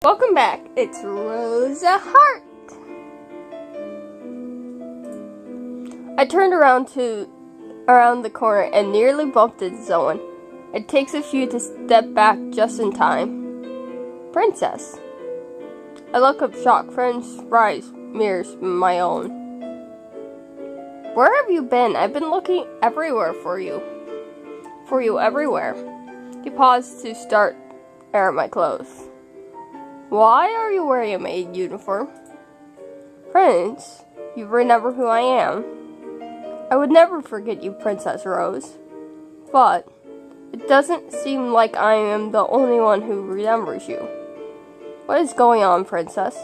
Welcome back. It's Rosa Hart. I turned around the corner and nearly bumped into someone. It takes a few to step back just in time. Princess. I look up shocked. Friend's rise mirrors my own. Where have you been? I've been looking everywhere for you. For you everywhere. He paused to start air my clothes. Why are you wearing a maid uniform? Prince, you remember who I am. I would never forget you, Princess Rose. But it doesn't seem like I am the only one who remembers you. What is going on, Princess?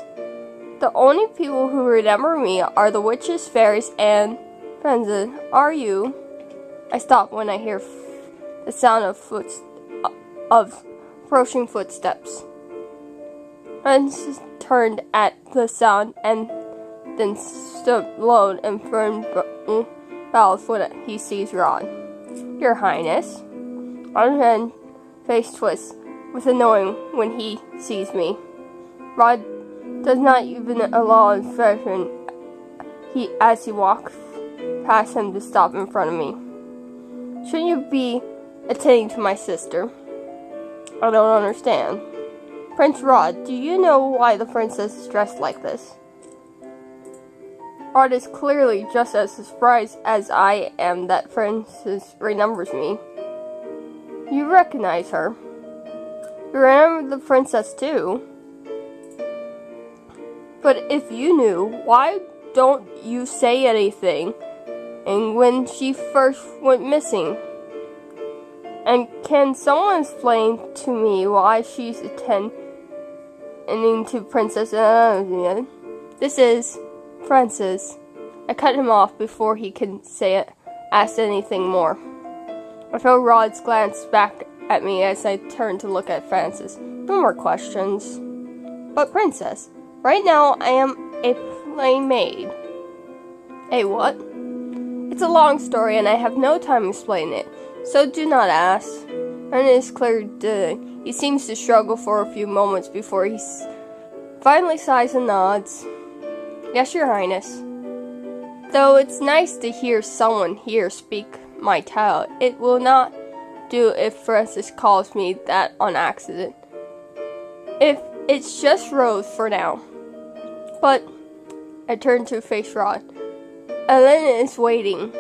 The only people who remember me are the witches, fairies, and Princess. Are you? I stop when I hear the sound of approaching footsteps. Princess turned at the sound and then stood alone and firm bows when he sees Rod. Your Highness. Rod's face twists with annoying when he sees me. Rod does not even allow expression as he walks past him to stop in front of me. Shouldn't you be attending to my sister? I don't understand. Prince Rod, do you know why the princess is dressed like this? Rod is clearly just as surprised as I am that Princess remembers me. You recognize her. You remember the princess too. But if you knew, why don't you say anything? And when she first went missing? And can someone explain to me why she's attending to Princess Anna? This is Francis. I cut him off before he could ask anything more. I felt Rod's glance back at me as I turned to look at Francis. No more questions. But Princess, right now I am a plain maid. A what? It's a long story and I have no time explaining it, so do not ask. And it is clear he seems to struggle for a few moments before he finally sighs and nods. Yes, Your Highness. Though it's nice to hear someone here speak my tale, it will not do if Francis calls me that on accident. If it's just Rose for now. But I turned to face Rod. Elena is waiting.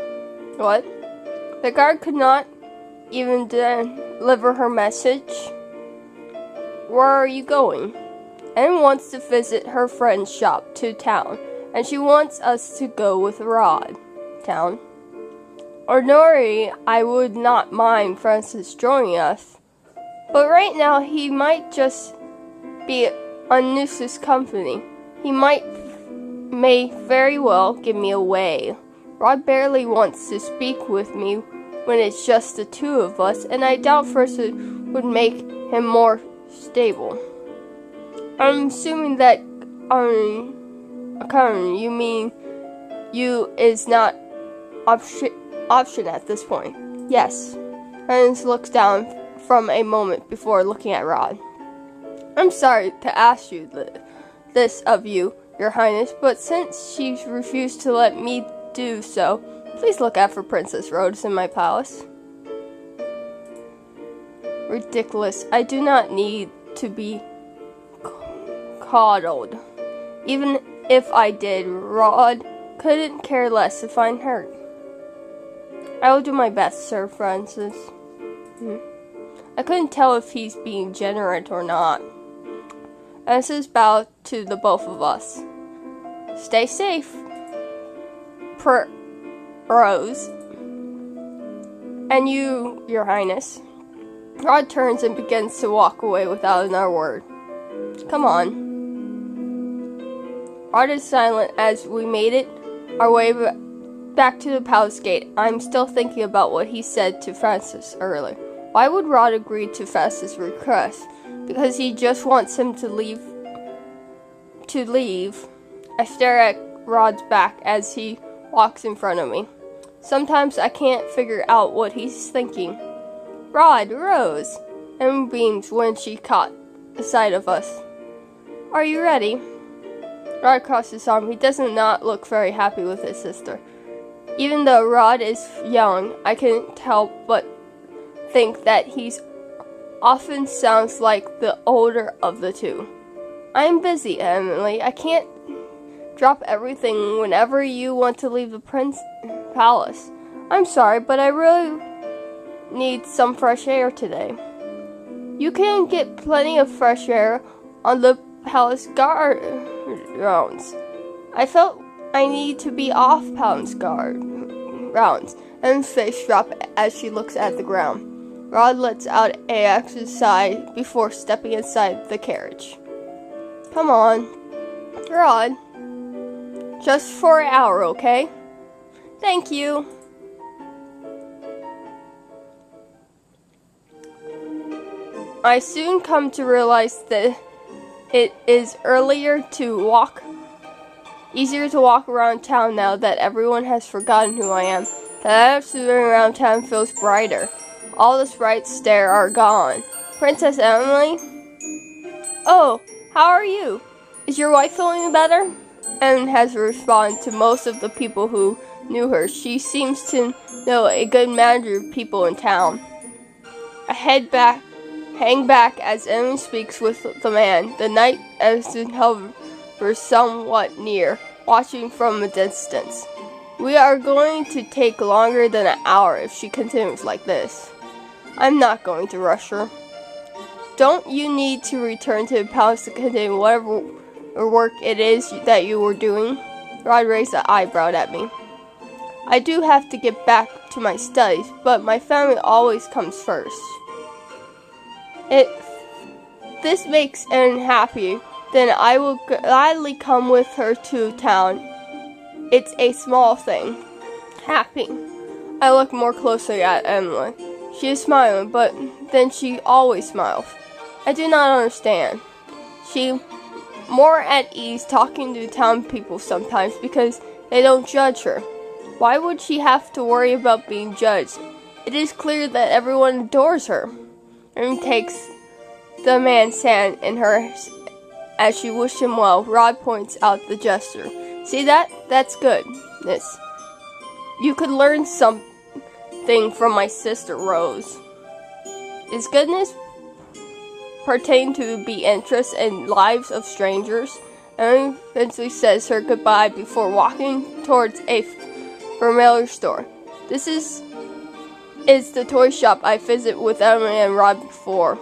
What? The guard could not even deliver her message. Where are you going? Anne wants to visit her friend's shop to town, and she wants us to go with Rod. Town. Ordinarily, I would not mind Francis joining us, but right now he might just be on nuisance company. He may very well give me away. Rod barely wants to speak with me when it's just the two of us, and I doubt Francis would make him more stable. I'm assuming that you mean you is not option at this point. Yes. Francis looks down from a moment before looking at Rod. I'm sorry to ask you this of you, Your Highness, but since she's refused to let me do so, please look out for Princess Rose in my palace. Ridiculous. I do not need to be coddled. Even if I did, Rod couldn't care less if I'm hurt. I will do my best, Sir Francis. I couldn't tell if he's being generous or not. Francis bowed to the both of us. Stay safe, Rose. And you, Your Highness. Rod turns and begins to walk away without another word. Come on. Rod is silent as we made our way back to the palace gate. I'm still thinking about what he said to Francis earlier. Why would Rod agree to Francis' request? Because he just wants him to leave. I stare at Rod's back as he walks in front of me. Sometimes I can't figure out what he's thinking. Rod, Rose, and beams when she caught sight of us. Are you ready? Rod crossed his arm. He does not look very happy with his sister. Even though Rod is young, I can't help but think that he's often sounds like the older of the two. I'm busy, Emily. I can't drop everything whenever you want to leave the palace. I'm sorry, but I really need some fresh air today. You can get plenty of fresh air on the palace grounds. I felt I need to be off palace grounds. Emma's face drops as she looks at the ground. Rod lets out a exercise before stepping inside the carriage. Come on, Rod. Just for an hour, okay? Thank you. I soon come to realize that it is easier to walk around town now that everyone has forgotten who I am. The atmosphere around town feels brighter. All the sprites there are gone. Princess Emily? Oh, how are you? Is your wife feeling better? Emily has responded to most of the people who knew her. She seems to know a good manager of people in town. I hang back as Emily speaks with the man. The night hovers somewhat near, watching from a distance. We are going to take longer than an hour if she continues like this. I'm not going to rush her. Don't you need to return to the palace to continue whatever work it is that you were doing? Rod raised an eyebrow at me. I do have to get back to my studies, but my family always comes first. If this makes Anne happy, then I will gladly come with her to town. It's a small thing. Happy. I look more closely at Emily. She is smiling, but then she always smiles. I do not understand. She more at ease talking to town people sometimes because they don't judge her. Why would she have to worry about being judged? It is clear that everyone adores her. And takes the man's hand in hers as she wished him well. Rod points out the gesture. See that? That's goodness. You could learn something from my sister Rose. Is goodness pertain to be interest in lives of strangers? Emily eventually says her goodbye before walking towards a familiar store. This is the toy shop I visited with Emily and Rod before.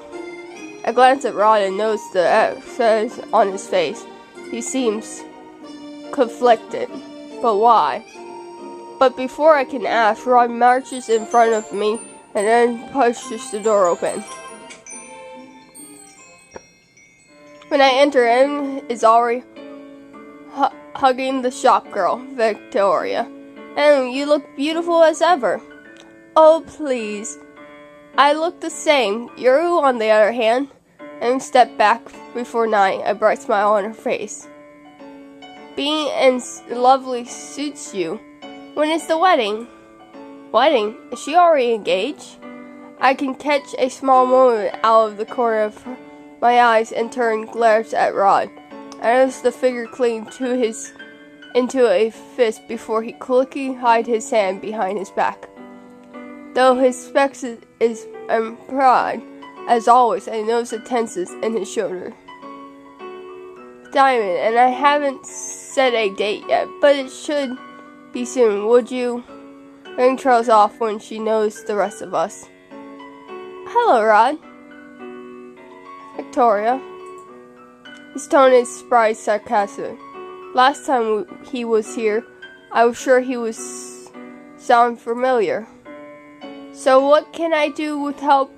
I glance at Rod and notice the X on his face. He seems conflicted. But why? But before I can ask, Rod marches in front of me and then pushes the door open. When I enter, Em is already hugging the shop girl, Victoria. Em, you look beautiful as ever. Oh, please. I look the same. You, on the other hand, Em stepped back before nodding, a bright smile on her face. Being in lovely suits you. When is the wedding? Wedding? Is she already engaged? I can catch a small moment out of the corner of my eyes and turn glares at Rod. I notice the figure cling into a fist before he quickly hid his hand behind his back. Though his specs is pride, as always, I notice the tenseness in his shoulder. Diamond, and I haven't set a date yet, but it should be soon. Would you? Ring trails off when she knows the rest of us. Hello, Rod. Victoria. His tone is surprised, sarcastic. Last time he was here, I was sure he was sound familiar. So what can I do to help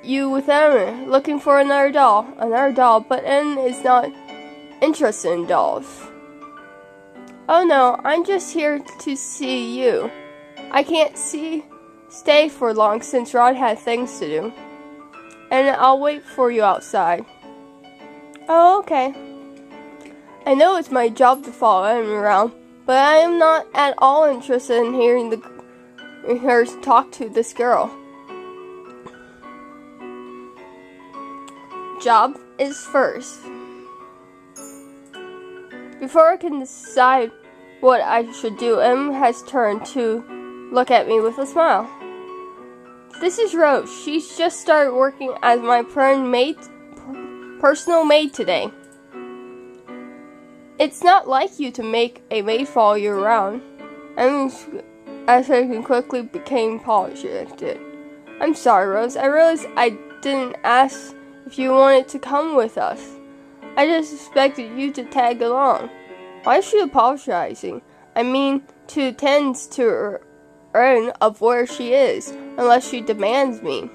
you with Emma? Looking for another doll. Another doll, but Anne is not interested in dolls. Oh no, I'm just here to see you. I can't stay for long since Rod had things to do. And I'll wait for you outside. Oh, okay. I know it's my job to follow Emma around, but I am not at all interested in hearing her talk to this girl. Job is first. Before I can decide what I should do, Em has turned to look at me with a smile. This is Rose. She's just started working as my personal maid today. It's not like you to make a maid follow you around. Em, as I quickly became apologetic. I'm sorry, Rose. I realized I didn't ask if you wanted to come with us. I just expected you to tag along. Why is she apologizing? I mean, to attend to her of where she is, unless she demands me.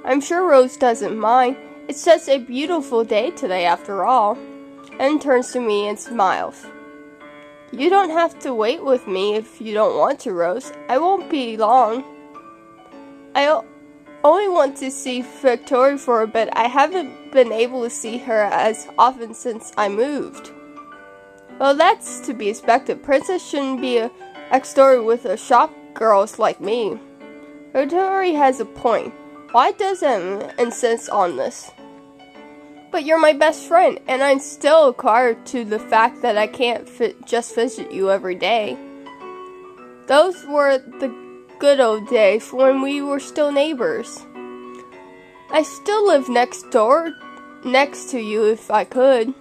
I'm sure Rose doesn't mind. It's such a beautiful day today after all. And turns to me and smiles. You don't have to wait with me if you don't want to, Rose. I won't be long. I only want to see Victoria for a bit. I haven't been able to see her as often since I moved. Well, that's to be expected. Princess shouldn't be a ex-story with a shop girls like me. Victoria has a point. Why does Em insist on this? But you're my best friend, and I'm still acquired to the fact that I can't just visit you every day. Those were the good old days when we were still neighbors. I still live next to you if I could.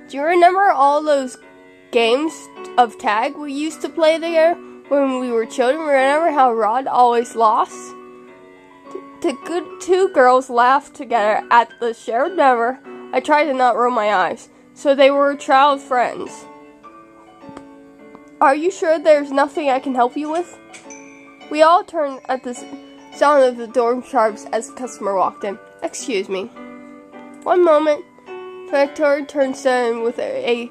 Do you remember all those games of tag we used to play there when we were children? Remember how Rod always lost? The good two girls laughed together at the shared never. I tried to not roll my eyes. So they were child friends. Are you sure there's nothing I can help you with? We all turned at the sound of the door sharps as the customer walked in. Excuse me. One moment. Victoria turns to him with a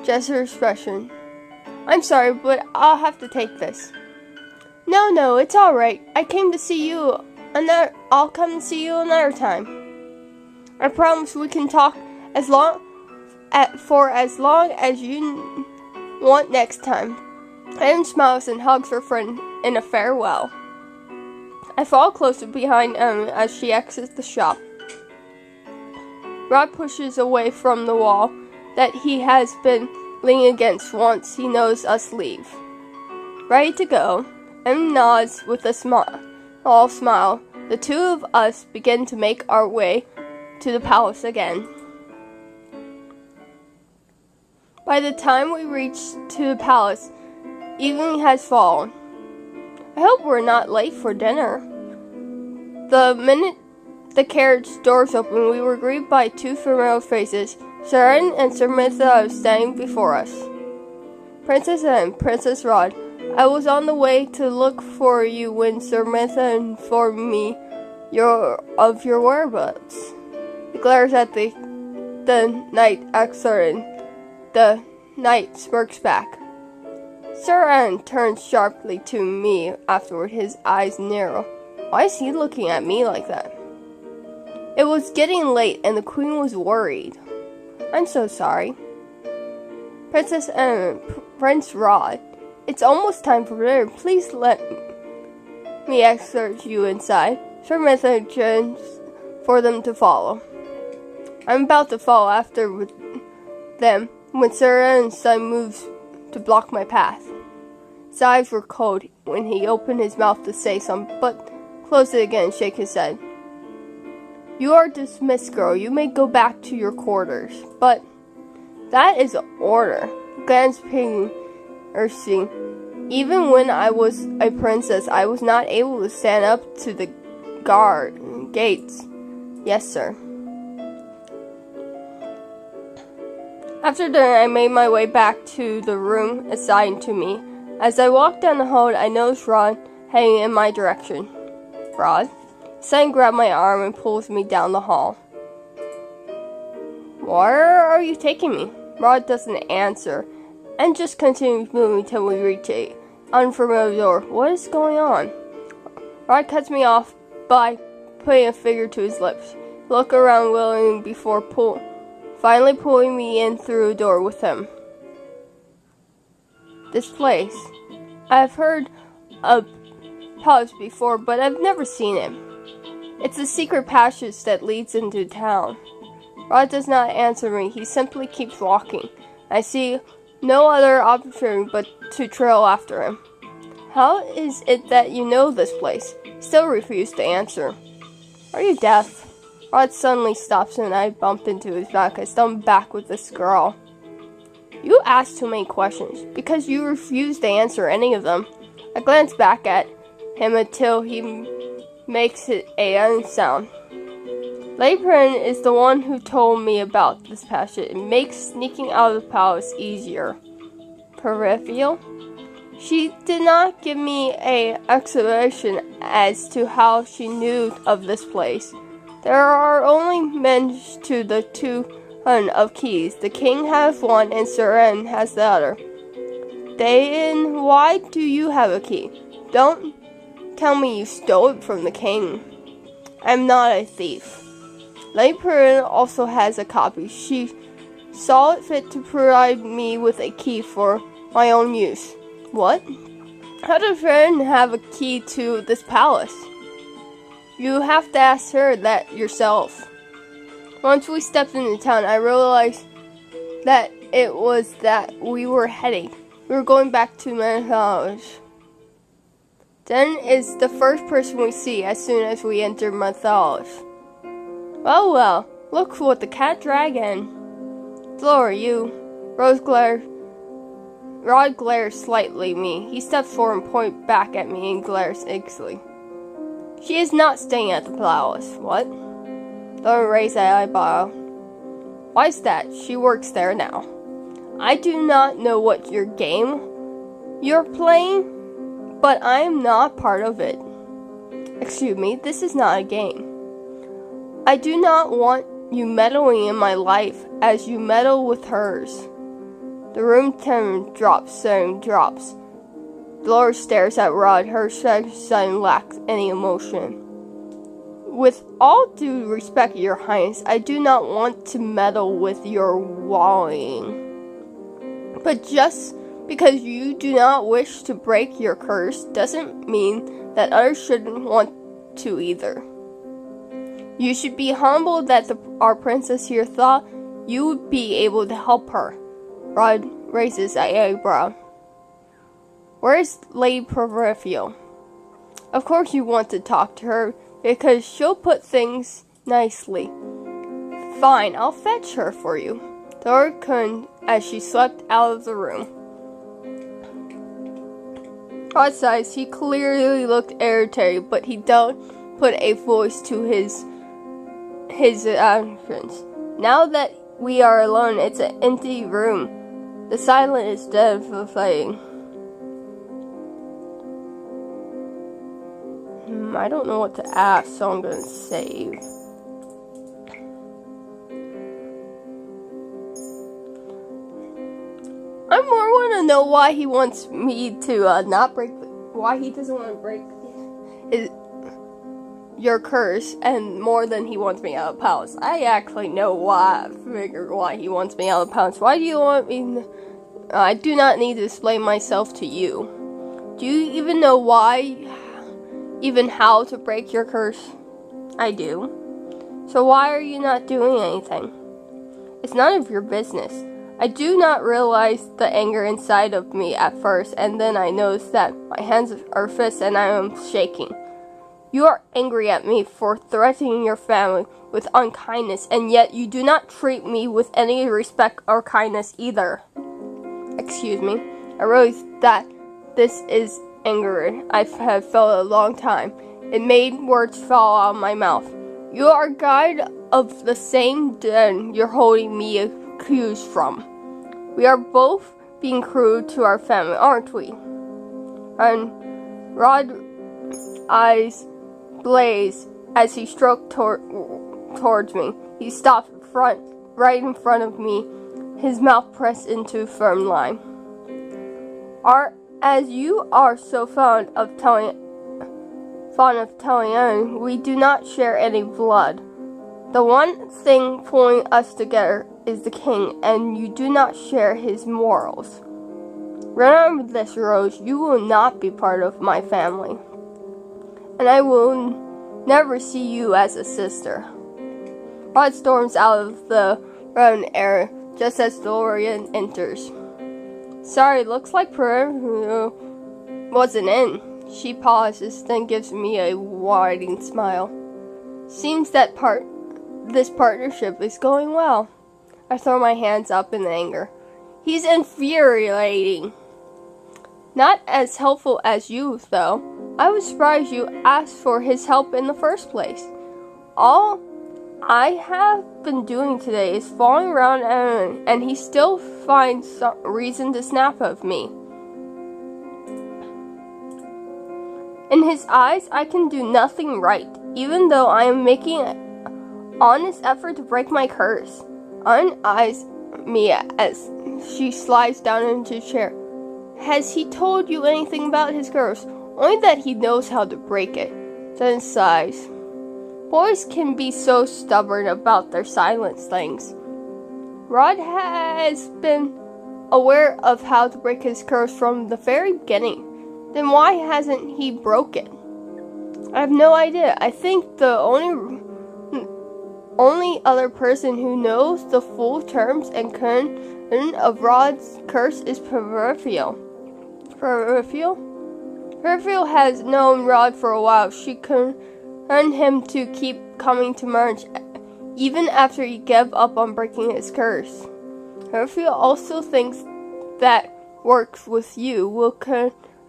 gesture expression. I'm sorry, but I'll have to take this. No, it's alright. I came to see you. I'll come and see you another time. I promise we can talk for as long as you want next time. Em smiles and hugs her friend in a farewell. I follow closer behind Em as she exits the shop. Rod pushes away from the wall that he has been leaning against once he knows us leave. Ready to go, Em nods with a smile. The two of us begin to make our way to the palace again. By the time we reach to the palace, evening has fallen. I hope we're not late for dinner. The minute the carriage doors opened, we were greeted by two familiar faces. Sharon and Samantha standing before us. Princess and Princess Rod, I was on the way to look for you when Samantha informed me of your whereabouts. He glares at the knight and the knight smirks back. Sir Anne turns sharply to me afterward, his eyes narrow. Why is he looking at me like that? It was getting late and the queen was worried. I'm so sorry. Princess Anne, Prince Rod, it's almost time for dinner. Please let me escort you inside. Sir messaged for them to follow. I'm about to follow after with them when Sir Anne's son moves to block my path. His eyes were cold when he opened his mouth to say something, but closed it again and shook his head. You are dismissed, girl. You may go back to your quarters. But that is an order. Glance piercing. Even when I was a princess, I was not able to stand up to the gates. Yes, sir. After dinner, I made my way back to the room assigned to me. As I walked down the hall, I noticed Rod heading in my direction. Rod? Son grabbed my arm and pulls me down the hall. Where are you taking me? Rod doesn't answer and just continues moving till we reach an unfamiliar door. What is going on? Rod cuts me off by putting a finger to his lips. Look around willingly before finally pulling me in through a door with him. This place. I've heard of palace before, but I've never seen it. It's a secret passage that leads into town. Rod does not answer me. He simply keeps walking. I see no other option but to trail after him. How is it that you know this place? Still refuse to answer. Are you deaf? Rod suddenly stops and I bump into his back. I stumble back with a scrawl. You ask too many questions because you refuse to answer any of them. I glance back at him until he makes it a sound. Layprin is the one who told me about this passage. It makes sneaking out of the palace easier. Peripheral? She did not give me an explanation as to how she knew of this place. There are only mentions to the two of keys. The king has one and Seren has the other. Then why do you have a key? Don't tell me you stole it from the king. I'm not a thief. Layprin also has a copy. She saw it fit to provide me with a key for my own use. What? How does Seren have a key to this palace? You have to ask her that yourself. Once we stepped into town, I realized that it was that we were heading. We were going back to Mythology. Den is the first person we see as soon as we enter Mythology. Oh well, look what the cat dragon. Floor, you. Rod glares slightly at me. He steps forward and points back at me and glares anxiously. She is not staying at the palace. What? Don't raise that eyebrow. Why's that? She works there now. I do not know what your game you're playing, but I am not part of it. Excuse me, this is not a game. I do not want you meddling in my life as you meddle with hers. The room temperature drops. Dolores stares at Rod. Her expression lacks any emotion. With all due respect, Your Highness, I do not want to meddle with your wallowing. But just because you do not wish to break your curse doesn't mean that others shouldn't want to either. You should be humbled that our princess here thought you would be able to help her. Rod raises an eyebrow. Where is Lady Peripheral? Of course you want to talk to her, because she'll put things nicely. Fine, I'll fetch her for you. Dora couldn't as she slipped out of the room. Rod sighs. He clearly looked irritated, but he don't put a voice to his actions. Now that we are alone, it's an empty room. The silence is devastating. I don't know what to ask, so I'm gonna save. I more want to know why he wants me to not break. Why he doesn't want to break your curse, and more than he wants me out of the palace. I actually know why. I figured why he wants me out of the palace. Why do you want me? I do not need to explain myself to you. Do you even know why? Even how to break your curse? I do. So why are you not doing anything? It's none of your business. I do not realize the anger inside of me at first, and then I notice that my hands are fists and I am shaking. You are angry at me for threatening your family with unkindness, and yet you do not treat me with any respect or kindness either. Excuse me. I realize that this is anger I have felt a long time. It made words fall out of my mouth. You are guide of the same den you're holding me accused from. We are both being cruel to our family, aren't we? And Rod's eyes blaze as he stroked towards me. He stopped right in front of me, his mouth pressed into a firm line. As you are so fond of telling we do not share any blood. The one thing pulling us together is the king, and you do not share his morals. Remember this, Rose, you will not be part of my family, and I will never see you as a sister. Rod storms out of the round air just as Dorian enters. Sorry, looks like Peru wasn't in. She pauses, then gives me a widening smile. Seems that this partnership is going well. I throw my hands up in anger. He's infuriating. Not as helpful as you, though. I was surprised you asked for his help in the first place. All I have been doing today is falling around and he still finds some reason to snap at me. In his eyes, I can do nothing right, even though I am making an honest effort to break my curse. Anne eyes me as she slides down into a chair. Has he told you anything about his curse? Only that he knows how to break it. Then sighs. Boys can be so stubborn about their silent things. Rod has been aware of how to break his curse from the very beginning. Then why hasn't he broke it? I have no idea. I think the only other person who knows the full terms and content of Rod's curse is Peripheral. Peripheral has known Rod for a while. She could earn him to keep coming to Merge, even after he gave up on breaking his curse. Peripheral also thinks that works with you will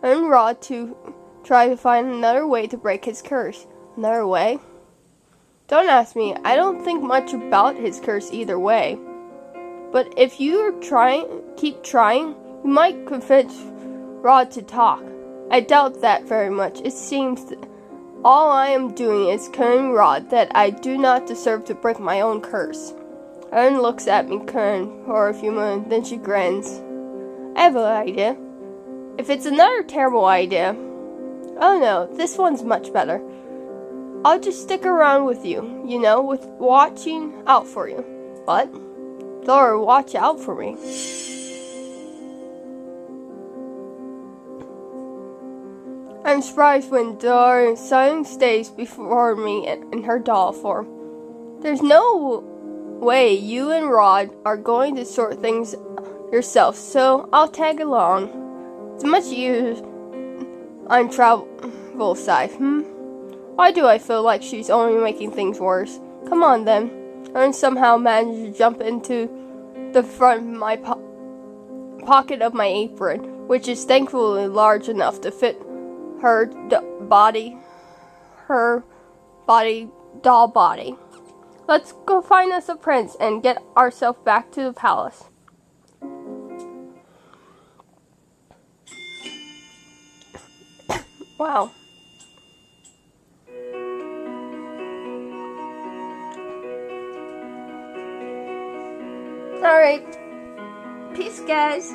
earn Rod to try to find another way to break his curse. Another way? Don't ask me. I don't think much about his curse either way. But if you keep trying, you might convince Rod to talk. I doubt that very much. It seems all I am doing is telling Rod that I do not deserve to break my own curse. Erin looks at me for a few moments, then she grins. I have an idea. If it's another terrible idea, oh no, this one's much better. I'll just stick around with you, with watching out for you. What? Thor, watch out for me. I'm surprised when Dora suddenly stays before me in her doll form. There's no way you and Rod are going to sort things yourself, so I'll tag along. It's much easier on travel side, Why do I feel like she's only making things worse? Come on then. Ern somehow managed to jump into the front of my pocket of my apron, which is thankfully large enough to fit her doll body. Let's go find us a prince and get ourselves back to the palace. Wow. Alright. Peace, guys.